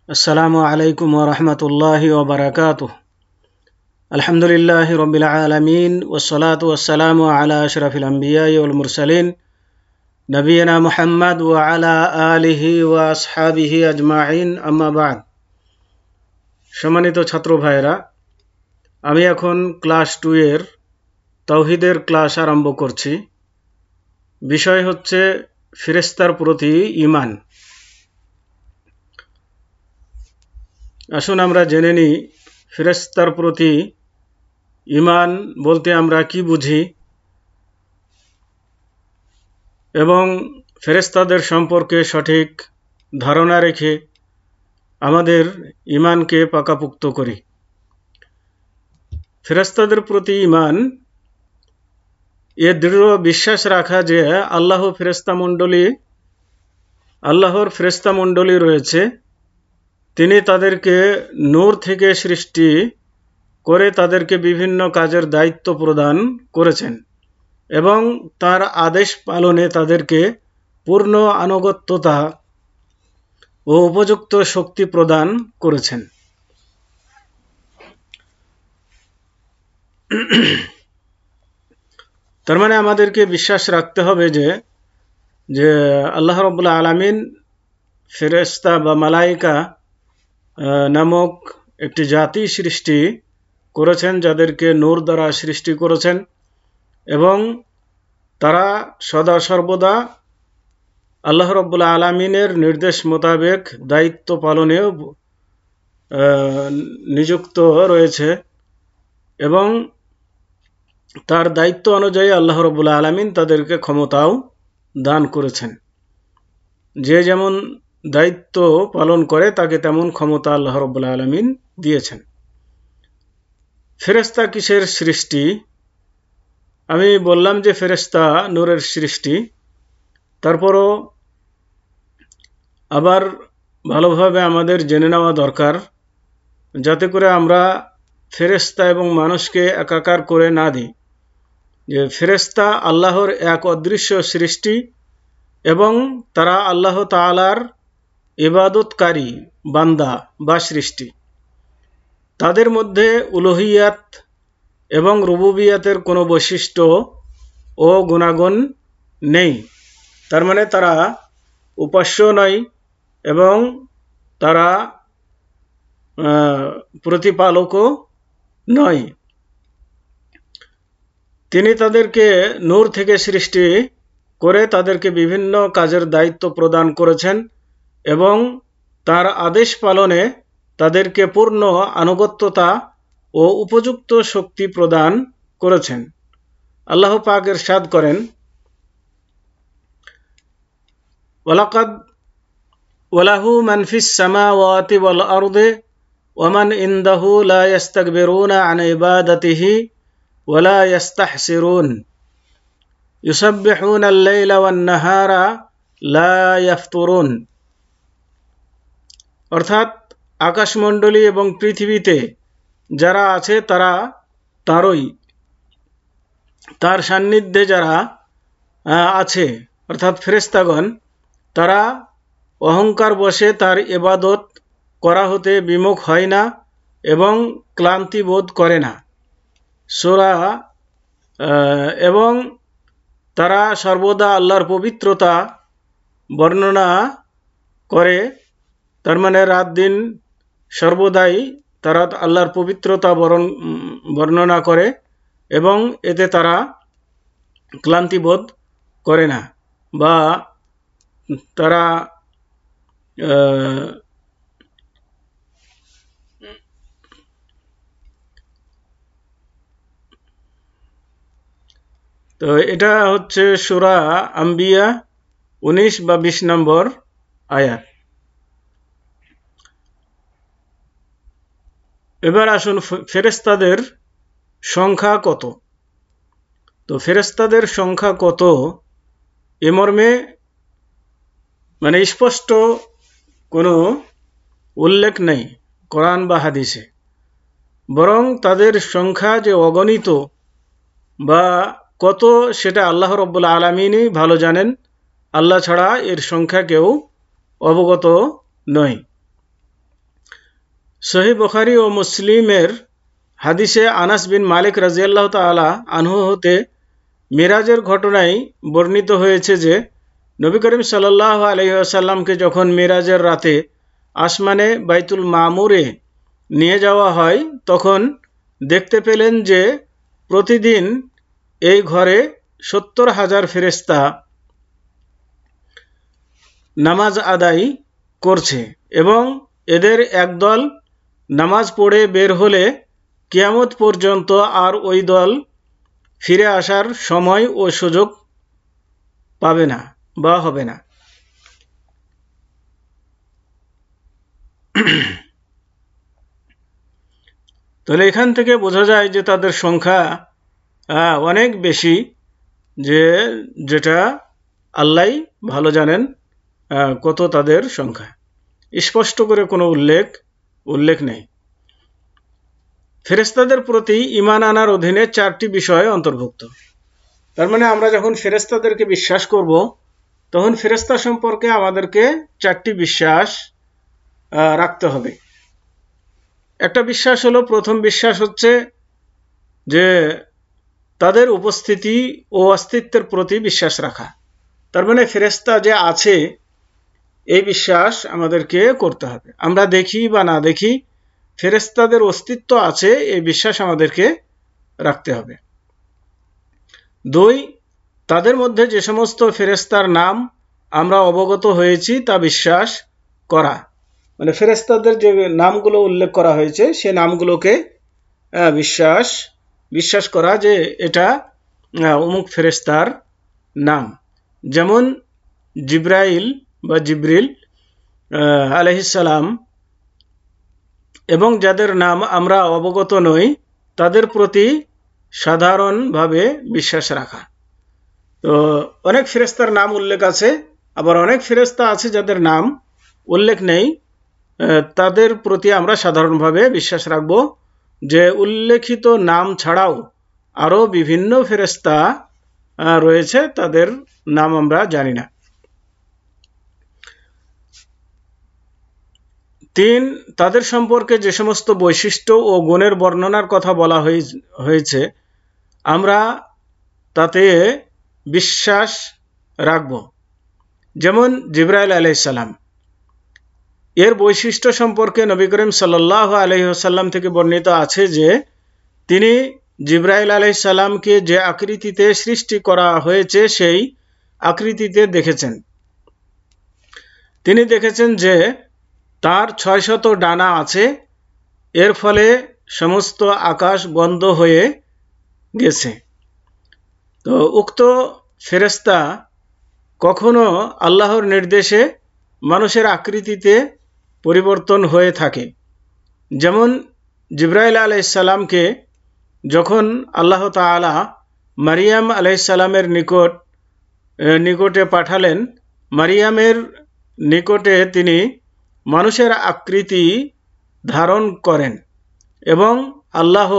আসসালামু আলাইকুম ওয়া রাহমাতুল্লাহি ওয়া বারাকাতুহু। আলহামদুলিল্লাহি রাব্বিল আলামিন ওয়াসসালাতু ওয়াসসালামু আলা আশরাফিল আমবিয়াই ওয়াল মুরসালিন নবিয়িনা মুহাম্মদ ওয়া আলা আলিহি ওয়া আসহাবিহি আজমাইন, আম্মা বা'দ। সম্মানিত ছাত্র ভাইরা, আমি এখন ক্লাস 2 এর তাওহীদের ক্লাস আরম্ভ করছি। বিষয় হচ্ছে ফেরেশতার প্রতি ঈমান। আসুন আমরা জেনে নিই ফেরেশতার প্রতি ঈমান বলতে আমরা কি বুঝি এবং ফেরেশতাদের সম্পর্কে সঠিক ধারণা রেখে আমাদের ঈমানকে পাকাপোক্ত করি। ফেরেশতাদের প্রতি ঈমান এ দৃঢ় বিশ্বাস রাখা যে আল্লাহর ফেরেশতা মণ্ডলী রয়েছে, তিনি তাদেরকে নূর থেকে সৃষ্টি করে তাদেরকে বিভিন্ন কাজের দায়িত্ব প্রদান করেছেন এবং তার আদেশ পালনে তাদেরকে পূর্ণ আনুগত্যতা ও উপযুক্ত শক্তি প্রদান করেছেন। তার মানে আমাদেরকে বিশ্বাস রাখতে হবে যে আল্লাহ রাব্বুল আলামিন ফেরেশতা বা মালায়েকা নামক একটি জাতি সৃষ্টি করেছেন, যাদেরকে নূর দ্বারা সৃষ্টি করেছেন এবং তারা সদা সর্বদা আল্লাহ রাব্বুল আলামিনের নির্দেশ মোতাবেক দায়িত্ব পালনেও নিযুক্ত রয়েছে এবং তার দায়িত্ব অনুযায়ী আল্লাহ রাব্বুল আলামিন তাদেরকে ক্ষমতাও দান করেছেন। যে যেমন দায়িত্ব পালন করে তাকে তেমন ক্ষমতা আল্লাহ রাব্বুল আলামিন দিয়েছেন। ফেরেশতা কিসের সৃষ্টি? আমি বললাম যে ফেরেশতা নূরের সৃষ্টি। তারপরও আবার ভালোভাবে আমাদের জেনে নেওয়া দরকার, যাতে করে আমরা ফেরেশতা এবং মানুষকে একাকার করে না দিই। যে ফেরেশতা আল্লাহর এক অদৃশ্য সৃষ্টি এবং তারা আল্লাহ তাআলার ইবাদতকারী বান্দা বা সৃষ্টি। তাদের মধ্যে উলুহিয়াত এবং রুবুবিয়াতের কোনো বৈশিষ্ট্য ও গুণাগুণ নেই। তার মানে তারা উপাস্য নয় এবং তারা প্রতিপালকও নয়। তিনি তাদেরকে নূর থেকে সৃষ্টি করে তাদেরকে বিভিন্ন কাজের দায়িত্ব প্রদান করেছেন এবং তার আদেশ পালনে তাদেরকে পূর্ণ আনুগত্যতা ও উপযুক্ত শক্তি প্রদান করেছেন। আল্লাহ পাক ইরশাদ করেন, ওয়ালাকাদ ওয়ালাহু মান ফিস সামাওয়াতি ওয়াল আরদি ওয়া মান ইনদাহু লা ইস্তাকবিরুনা আন ইবাদাতিহি ওয়া লা ইস্তাহসিরুন ইউসাব্বিহুনা আল-লাইলা ওয়ান নাহারা লা ইয়াফতুরুন। অর্থাৎ আকাশমণ্ডলী এবং পৃথিবীতে যারা আছে তারা তারই, তার সান্নিধ্যে যারা আছে অর্থাৎ ফেরেশতাগণ, তারা অহংকার বশে তার ইবাদত করা হতে বিমুখ হয় না এবং ক্লান্তি বোধ করে না। এবং তারা সর্বদা আল্লাহর পবিত্রতা বর্ণনা করে। তার মানে রাত দিন সর্বদাই তারা আল্লাহর পবিত্রতা বর্ণনা করে এবং এতে তারা ক্লান্তি বোধ করে না বা তারা তো এটা হচ্ছে সূরা আম্বিয়া 19 বা 20 নম্বর আয়াত। এবার আসুন ফেরেশতাদের সংখ্যা কত। তো ফেরেশতাদের সংখ্যা কত এ মর্মে মানে স্পষ্ট কোনো উল্লেখ নেই কোরআন বা হাদিসে, বরং তাদের সংখ্যা যে অগণিত বা কত সেটা আল্লাহ রাব্বুল আলামিনই ভালো জানেন। আল্লাহ ছাড়া এর সংখ্যা কেউ অবগত নয়। সহিহ বুখারী ও মুসলিমের হাদিসে আনাস বিন মালিক রাদিয়াল্লাহু তাআলা আনহু হতে মিরাজের ঘটনায় বর্ণিত হয়েছে যে নবী করিম সাল্লাল্লাহু আলাইহি ওয়াসাল্লামকে যখন মিরাজের রাতে আসমানে বাইতুল মামুরে নিয়ে যাওয়া হয় তখন দেখতে পেলেন যে প্রতিদিন এই ঘরে 70,000 ফেরেশতা নামাজ আদায় করছে এবং এদের একদল নামাজ পড়ে বের হলে কিয়ামত পর্যন্ত আর ওই দল ফিরে আসার সময় ও সুযোগ পাবে না বা হবে না। তাহলে এখান থেকে বোঝা যায় যে তাদের সংখ্যা অনেক বেশি, যেটা আল্লাহ ভালো জানেন কত তাদের সংখ্যা। স্পষ্ট করে কোনো উল্লেখ নেই। ফেরেশতাদের প্রতি ঈমান আনার অধীনে 4টি বিষয় অন্তর্ভুক্ত। তার মানে আমরা যখন ফেরেশতাদেরকে বিশ্বাস করব তখন ফেরেশতা সম্পর্কে আমাদেরকে 4টি বিশ্বাস রাখতে হবে। একটা বিশ্বাস হলো, প্রথম বিশ্বাস হচ্ছে যে তাদের উপস্থিতি ও অস্তিত্বের প্রতি বিশ্বাস রাখা। তার মানে ফেরেশতা যে আছে এই বিশ্বাস আমাদেরকে করতে হবে। আমরা দেখি বা না দেখি, ফেরেশতাদের অস্তিত্ব আছে এই বিশ্বাস আমাদেরকে রাখতে হবে। 2, তাদের মধ্যে যে সমস্ত ফেরেশতার নাম আমরা অবগত হয়েছি তা বিশ্বাস করা। মানে ফেরেশতাদের যে নামগুলো উল্লেখ করা হয়েছে সে নামগুলোকে বিশ্বাস করা যে এটা অমুক ফেরেশতার নাম। যেমন জিব্রাইল বা জিবরিল আলাইহিস সালাম এবং যাদের নাম আমরা অবগত নই তাদের প্রতি সাধারণভাবে বিশ্বাস রাখা। তো অনেক ফেরেশতার নাম উল্লেখ আছে, আবার অনেক ফেরেশতা আছে যাদের নাম উল্লেখ নেই, তাদের প্রতি আমরা সাধারণভাবে বিশ্বাস রাখব যে উল্লেখিত নাম ছাড়াও আরও বিভিন্ন ফেরেশতা রয়েছে, তাদের নাম আমরা জানি না। 3, তাদের সম্পর্কে যে সমস্ত বৈশিষ্ট্য ও গুণের বর্ণনার কথা বলা হয়েছে আমরা তাতে বিশ্বাস রাখব। যেমন জিবরাইল আলাইহিস সালাম, এর বৈশিষ্ট্য সম্পর্কে নবী করিম সাল্লাল্লাহু আলাইহি ওয়াসাল্লাম থেকে বর্ণিত আছে যে তিনি জিবরাইল আলাইহিস সালামকে যে আকৃতিতে সৃষ্টি করা হয়েছে সেই আকৃতিতে দেখেছেন। তিনি দেখেছেন যে তার 600 ডানা আছে, এর ফলে সমস্ত আকাশ বন্ধ হয়ে গেছে। তো উক্ত ফেরেশতা কখনো আল্লাহর নির্দেশে মানুষের আকৃতিতে পরিবর্তন হয়ে থাকে। যেমন জিবরাইল আলাইহিস সালামকে যখন আল্লাহ তাআলা মারিয়াম আলাইহিস সালামের নিকটে পাঠালেন, মারিয়ামের নিকটে তিনি মানুষের আকৃতি ধারণ করেন এবং আল্লাহ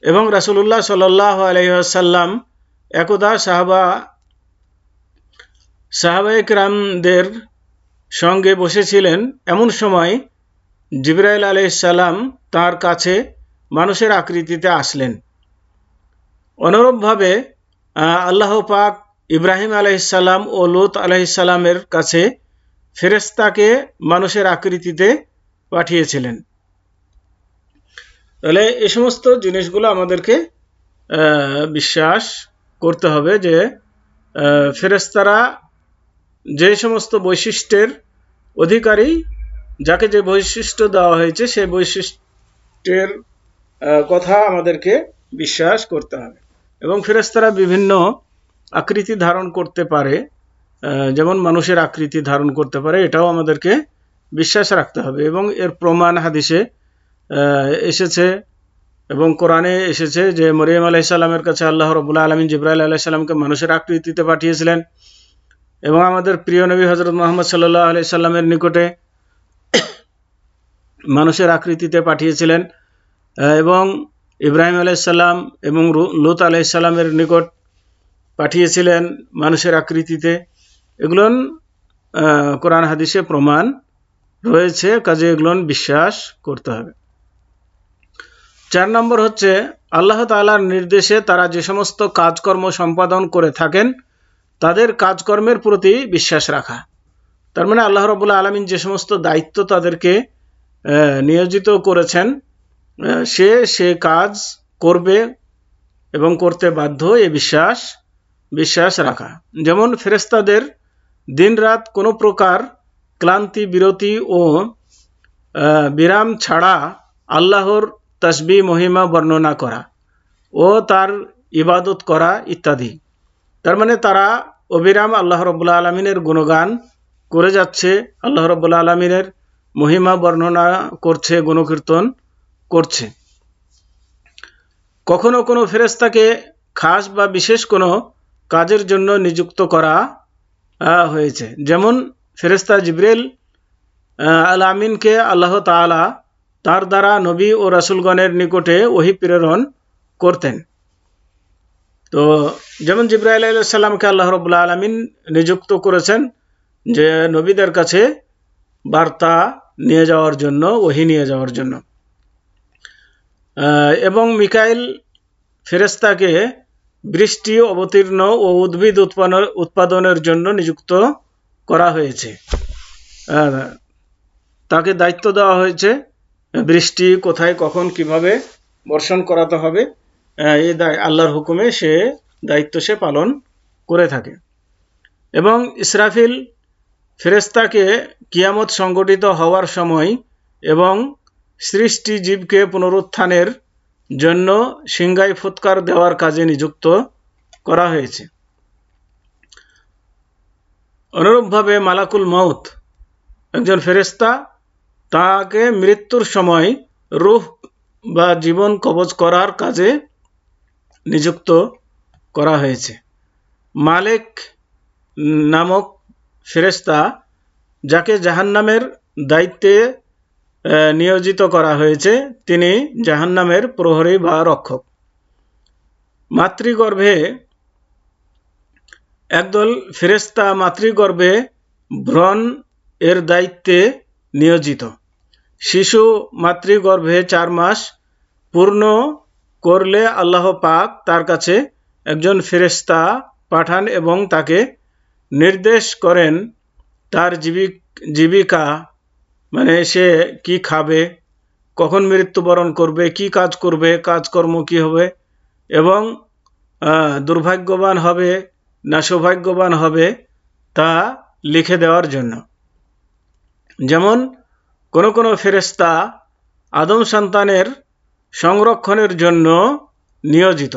এবং রাসূলুল্লাহ সাল্লাল্লাহু আলাইহি ওয়াসাল্লাম একদা সাহাবায়ে কিরামদের সঙ্গে বসেছিলেন। এমন সময় জিবরাইল আলাইহিস সালাম তার কাছে মানুষের আকৃতিতে আসলেন। অনুরূপভাবে আল্লাহ পাক ইব্রাহিম আলাইহিস সালাম ও লূত আলাইহিস সালামের কাছে ফেরেশতাকে মানুষের আকৃতিতে পাঠিয়েছিলেন। তাহলে এই সমস্ত জিনিসগুলো আমাদেরকে বিশ্বাস করতে হবে যে ফেরেশতারা যে সমস্ত বৈশিষ্ট্যের অধিকারী, যাকে যে বৈশিষ্ট্য দেওয়া হয়েছে সেই বৈশিষ্ট্যের কথা আমাদেরকে বিশ্বাস করতে হবে। এবং ফেরেশতারা বিভিন্ন আকৃতি ধারণ করতে পারে, যেমন মানুষের আকৃতি ধারণ করতে পারে, এটাও আমাদেরকে বিশ্বাস রাখতে হবে। এবং এর প্রমাণ হাদিসে এসেছে এবং কোরআনে এসেছে যে মরিয়ম আলাইহিস সালামের কাছে আল্লাহ রাব্বুল আলামিন জিবরাইল আলাইহিস সালামকে মানুষের আকৃতিতে পাঠিয়েছিলেন এবং আমাদের প্রিয় নবী হযরত মুহাম্মদ সাল্লাল্লাহু আলাইহি সাল্লামের নিকটে মানুষের আকৃতিতে পাঠিয়েছিলেন এবং ইব্রাহিম আলাইহিস সালাম এবং লূত আলাইহিস সালামের নিকট পাঠিয়েছিলেন মানুষের আকৃতিতে। এগুলো কোরআন হাদিসে প্রমাণ রয়েছে, কাজে এগুলো বিশ্বাস করতে হবে। 4 নম্বর হচ্ছে আল্লাহ তাআলার নির্দেশে তারা যে সমস্ত কাজকর্ম সম্পাদন করে থাকেন তাদের কাজকর্মের প্রতি বিশ্বাস রাখা। তার মানে আল্লাহ রাব্বুল আলামিন যে সমস্ত দায়িত্ব তাদেরকে নিয়োজিত করেছেন সে কাজ করবে এবং করতে বাধ্য, এ বিশ্বাস রাখা। যেমন ফেরেশতাদের দিনরাত কোনো প্রকার ক্লান্তি বিরতি ও বিরাম ছাড়া আল্লাহর তাসবিহ মহিমা বর্ণনা করা ও তার ইবাদত করা ইত্যাদি। তার মানে তারা অবিরাম আল্লাহ রাব্বুল আলামিনের গুণগান করে যাচ্ছে, আল্লাহ রাব্বুল আলামিনের মহিমা বর্ণনা করছে, গুণকীর্তন করছে। কখনো কোনো ফেরেশতাকে খাস বা বিশেষ কোনো কাজের জন্য নিযুক্ত করা হয়েছে। যেমন ফেরেশতা জিবরিল আল আমিনকে আল্লাহ তাআলা তার দ্বারা নবী ও রাসূলগণের নিকটে ওহী প্রেরণ করতেন। তো যেমন জিবরাইল আলাইহিস সালামকে আল্লাহ রাব্বুল আলামিন নিযুক্ত করেছেন যে নবীদের কাছে বার্তা নিয়ে যাওয়ার জন্য, ওহী নিয়ে যাওয়ার জন্য। এবং মিকাইল ফেরেশতাকে বৃষ্টি অবতীর্ণ ও উদ্ভিদ উৎপাদনের জন্য নিযুক্ত করা হয়েছে। তাকে দায়িত্ব দেওয়া হয়েছে বৃষ্টি কোথায় কখন কিভাবে বর্ষণ করাতে হবে, এই আল্লাহর হুকুমে সে দায়িত্ব সে পালন করে থাকে। এবং ইসরাফিল ফেরেশতাকে কিয়ামত সংঘটিত হওয়ার সময় এবং সৃষ্টি জীবকে পুনরুত্থানের জন্য সিংহায় ফুৎকার দেওয়ার কাজে নিযুক্ত করা হয়েছে। অনুরূপভাবে মালাকুল মউত একজন ফেরেশতা, তাকে মৃত্যুর সময় রূহ বা জীবন কবজ করার কাজে নিযুক্ত করা হয়েছে। মালিক নামক ফেরেশতা, যাকে জাহান্নামের দায়িত্বে নিয়োজিত করা হয়েছে, তিনি জাহান্নামের প্রহরী বা রক্ষক। মাতৃগর্ভে একদল ফেরেশতা মাতৃগর্ভে ভ্রূণ এর দায়িত্বে নিয়োজিত। শিশু মাতৃগর্ভে 4 মাস পূর্ণ করলে আল্লাহ পাক তার কাছে একজন ফেরেশতা পাঠান এবং তাকে নির্দেশ করেন তার জীবিকা, মানে সে কি খাবে, কখন মৃত্যুবরণ করবে, কি কাজ করবে, কাজকর্ম কি হবে, এবং দুর্ভাগ্যবান হবে না সৌভাগ্যবান হবে তা লিখে দেওয়ার জন্য। যেমন কোনো ফেরেশতা আদম সন্তানের সংরক্ষণের জন্য নিয়োজিত,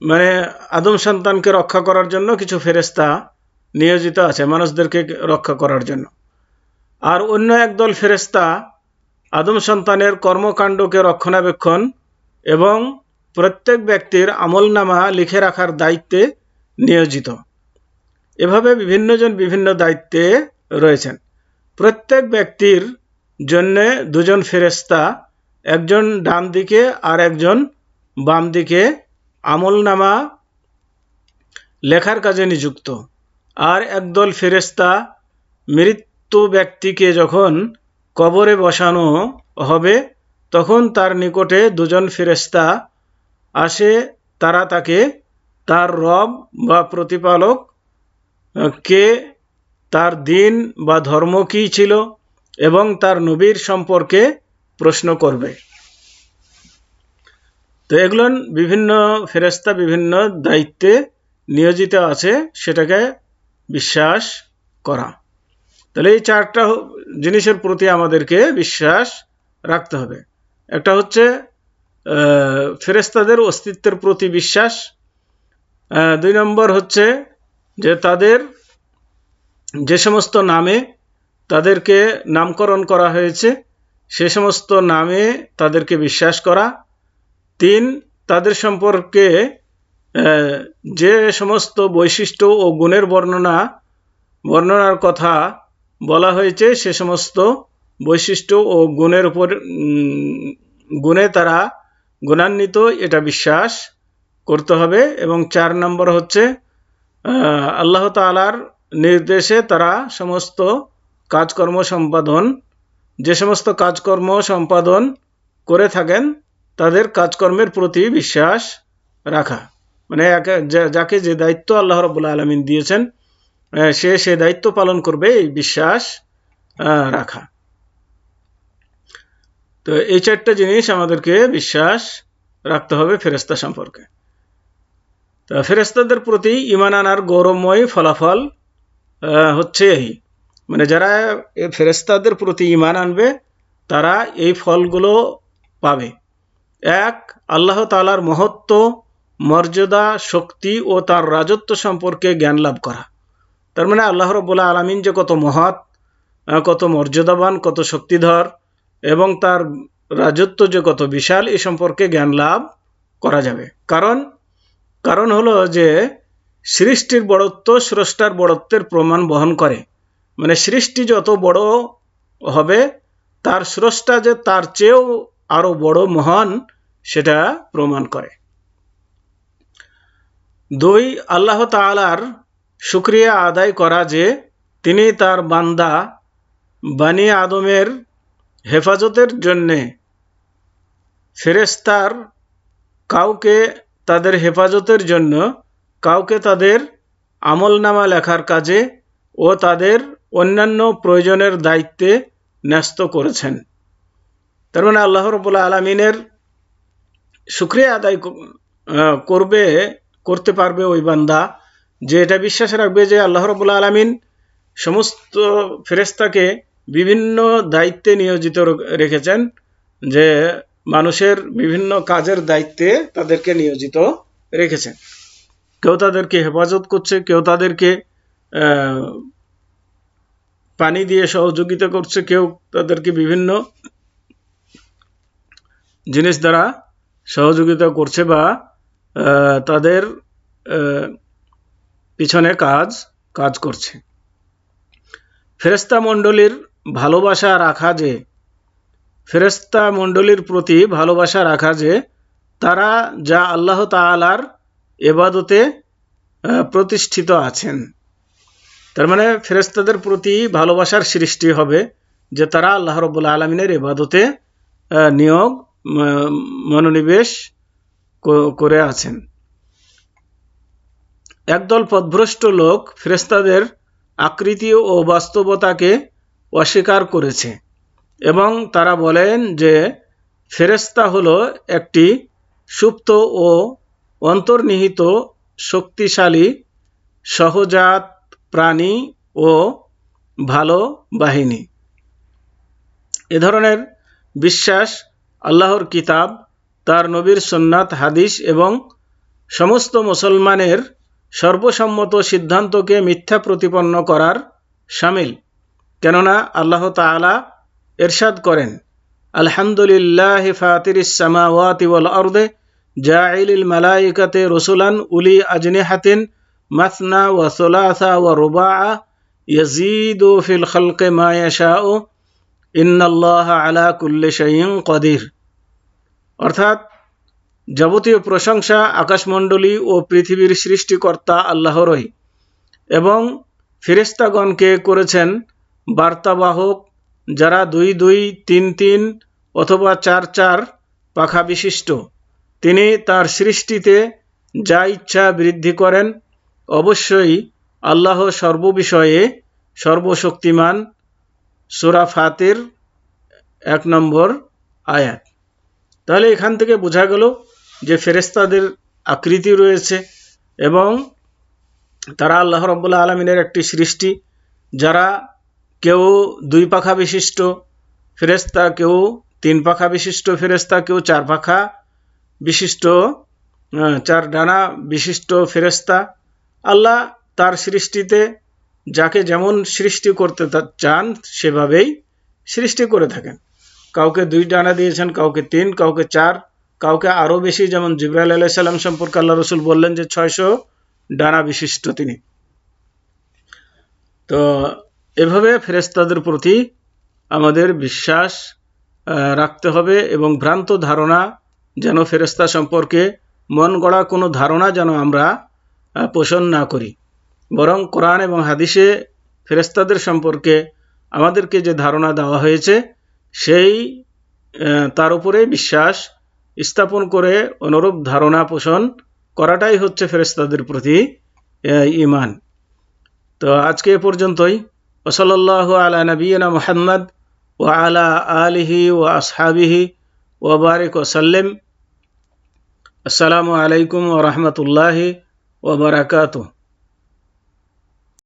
মানে আদম সন্তানকে রক্ষা করার জন্য কিছু ফেরেশতা নিয়োজিত আছে মানুষদেরকে রক্ষা করার জন্য। আর অন্য একদল ফেরেশতা আদম সন্তানের কর্মকাণ্ডকে রক্ষণাবেক্ষণ এবং প্রত্যেক ব্যক্তির আমলনামা লিখে রাখার দায়িত্বে নিয়োজিত। এভাবে বিভিন্নজন বিভিন্ন দায়িত্বে রয়েছেন। প্রত্যেক ব্যক্তির জন্য 2 জন ফেরেশতা, একজন ডান দিকে আর একজন বাম দিকে, আমলনামা লেখার কাজে নিযুক্ত। আর একদল ফেরেশতা মৃত্যু ব্যক্তিকে যখন কবরে বসানো হবে তখন তার নিকটে 2 জন ফেরেশতা আসে, তারা তাকে তার রব বা প্রতিপালক কে, তার দিন বা ধর্ম কী ছিল এবং তার নবীর সম্পর্কে প্রশ্ন করবে। তো এগুলো বিভিন্ন ফেরেশতা বিভিন্ন দায়িত্বে নিয়োজিত আছে, সেটাকে বিশ্বাস করা। তাহলে এই 4টা জিনিসের প্রতি আমাদেরকে বিশ্বাস রাখতে হবে। একটা হচ্ছে ফেরেশতাদের অস্তিত্বের প্রতি বিশ্বাস। 2 নম্বর হচ্ছে যে তাদের যে সমস্ত নামে তাদেরকে নামকরণ করা হয়েছে সে সমস্ত নামে তাদেরকে বিশ্বাস করা। 3, তাদের সম্পর্কে যে সমস্ত বৈশিষ্ট্য ও গুণের বর্ণনার কথা বলা হয়েছে সে সমস্ত বৈশিষ্ট্য ও গুণের উপর গুণে তারা গুণান্বিত, এটা বিশ্বাস করতে হবে। এবং 4 নম্বর হচ্ছে আল্লাহ তাআলার নির্দেশে তারা সমস্ত কাজকর্ম সম্পাদন, যে সমস্ত কাজকর্ম সম্পাদন করে থাকেন তাদের কাজকর্মের প্রতি বিশ্বাস রাখা, মানে যাকে যে দায়িত্ব আল্লাহ রাব্বুল আলামিন দিয়েছেন সে দায়িত্ব পালন করবে, এই বিশ্বাস রাখা। তো এই চারটা জিনিস আমাদেরকে বিশ্বাস রাখতে হবে ফেরেশতা সম্পর্কে। তো ফেরেশতাদের প্রতি ঈমান আনার গৌরবময় ফলাফল হচ্ছে এই, মানে যারা ফেরেশতাদের প্রতি ঈমান আনবে তারা এই ফলগুলো পাবে। এক, আল্লাহ তাআলার মহত্ব, মর্যাদা, শক্তি ও তার রাজত্ব সম্পর্কে জ্ঞান লাভ করা। তার মানে আল্লাহ রাব্বুল আলামিন যে কত মহৎ, কত মর্যাদাবান, কত শক্তিধর এবং তার রাজত্ব যে কত বিশাল, এ সম্পর্কে জ্ঞান লাভ করা যাবে। কারণ হলো যে সৃষ্টির বড়ত্ব স্রষ্টার বড়ত্বের প্রমাণ বহন করে, মানে সৃষ্টি যত বড় হবে তার স্রষ্টা যে তার চেয়েও আরো বড় মহান সেটা প্রমাণ করে। দুই, আল্লাহ তাআলার শুকরিয়া আদায় করা যে তিনি তার বান্দা বনি আদমের হেফাজতের জন্যে ফেরেশতার কাউকে তাদের হেফাজতের জন্য কাউকে তাদের আমলনামা লেখার কাজে ও তাদের অন্যান্য প্রয়োজনের দায়িত্বে ন্যস্ত করেছেন। তার মানে আল্লাহ রাব্বুল আলামিনের শুকরিয়া আদায় করতে পারবে ওই বান্দা যে এটা বিশ্বাস রাখবে যে আল্লাহ রাব্বুল আলামিন সমস্ত ফেরেশতাকে বিভিন্ন দায়িত্বে নিয়োজিত রেখেছেন, যে মানুষের বিভিন্ন কাজের দায়িত্বে তাদেরকে নিয়োজিত রেখেছেন। কেউ তাদেরকে হেফাজত করছে, কেউ তাদেরকে পানি দিয়ে সহযোগিতা করছে, কেউ তাদেরকে বিভিন্ন জিনিস দ্বারা সহযোগিতা করছে বা তাদের পিছনে কাজ করছে। ফেরেশতা মণ্ডলীর ভালোবাসা রাখা যে ফেরেশতা মণ্ডলীর প্রতি ভালোবাসা রাখা যে তারা যা আল্লাহ তাআলার ইবাদতে প্রতিষ্ঠিত আছেন। তার মানে ফেরেশতাদের প্রতি ভালোবাসার সৃষ্টি হবে যে তারা আল্লাহ রাব্বুল আলামিনের ইবাদতে মনোনিবেশ করে আছেন। একদল পথভ্রষ্ট লোক ফেরেশতাদের আকৃতি ও বাস্তবতাকে অস্বীকার করেছে এবং তারা বলেন যে ফেরেশতা হলো একটি সুপ্ত ও অন্তর্নিহিত শক্তিশালী সহজাত প্রাণী ও ভালো বাহিনী। এ ধরনের বিশ্বাস আল্লাহর কিতাব, তার নবীর সুন্নাত, হাদিস এবং সমস্ত মুসলমানের সর্বসম্মত সিদ্ধান্তকে মিথ্যা প্রতিপন্ন করার শামিল। কেননা আল্লাহ তাআলা ইরশাদ করেন, আলহামদুলিল্লাহি ফাতিরিস সামাওয়াতি ওয়াল আরদি জাইলিল মালাইকাতি রুসুলান উলি আজনিহাতিন মাসনা ওয়া সুলাসা ওয়া রুবাআ ইয়াজিদু ফিল খালকি মা ইয়াশাউ ইন্নাল্লাহা আলা কুল্লি শাইইন কাদির। অর্থাৎ যাবতীয় প্রশংসা আকাশমণ্ডলী ও পৃথিবীর সৃষ্টিকর্তা আল্লাহরই, এবং ফেরেশতাগণকে করেছেন বার্তাবাহক, যারা 2 2, 3 3 অথবা 4 4 পাখা বিশিষ্ট। তিনি তার সৃষ্টিতে যা ইচ্ছা বৃদ্ধি করেন। অবশ্যই আল্লাহ সর্ববিষয়ে সর্বশক্তিমান। সূরা ফাতির 1 নম্বর আয়াত। তাহলে এখান থেকে বোঝা গেল যে ফেরেশতাদের আকৃতি রয়েছে এবং তারা আল্লাহ রাব্বুল আলামিনের একটি সৃষ্টি, যারা কেউ 2 পাখা বিশিষ্ট ফেরেশতা, কেউ 3 পাখা বিশিষ্ট ফেরেশতা, কেউ 4 পাখা বিশিষ্ট 4 ডানা বিশিষ্ট ফেরেশতা। আল্লাহ তার সৃষ্টিতে যাকে যেমন সৃষ্টি করতে চান সেভাবেই সৃষ্টি করে থাকেন। কাউকে 2 ডানা দিয়েছেন, কাউকে 3, কাউকে 4, কাউকে আরো বেশি, যেমন জিবরাইল আলাইহিস সালাম সম্পর্কে আল্লাহ রাসূল বললেন যে 600 ডানা বিশিষ্ট তিনি। তো এভাবে ফেরেশতাদের প্রতি আমাদের বিশ্বাস রাখতে হবে এবং ভ্রান্ত ধারণা যেন ফেরেশতা সম্পর্কে মন গড়া কোনো ধারণা যেন আমরা পোষণ না করি। বরং কোরআন এবং হাদিসে ফেরেশতাদের সম্পর্কে আমাদেরকে যে ধারণা দেওয়া হয়েছে সেই তার উপরে বিশ্বাস স্থাপন করে অনুরূপ ধারণা পোষণ করাটাই হচ্ছে ফেরেশতাদের প্রতি ঈমান। তো আজকে এ পর্যন্তই। ওয়াসাল্লাল্লাহু আলা নবিয়িনা মুহাম্মদ ওয়া আলা আলিহি ওয়া আসহাবিহি ওয়া বারিক ওয়া সাল্লিম। আসসালামু আলাইকুম ওয়া রাহমাতুল্লাহি ওয়া বারাকাতুহু।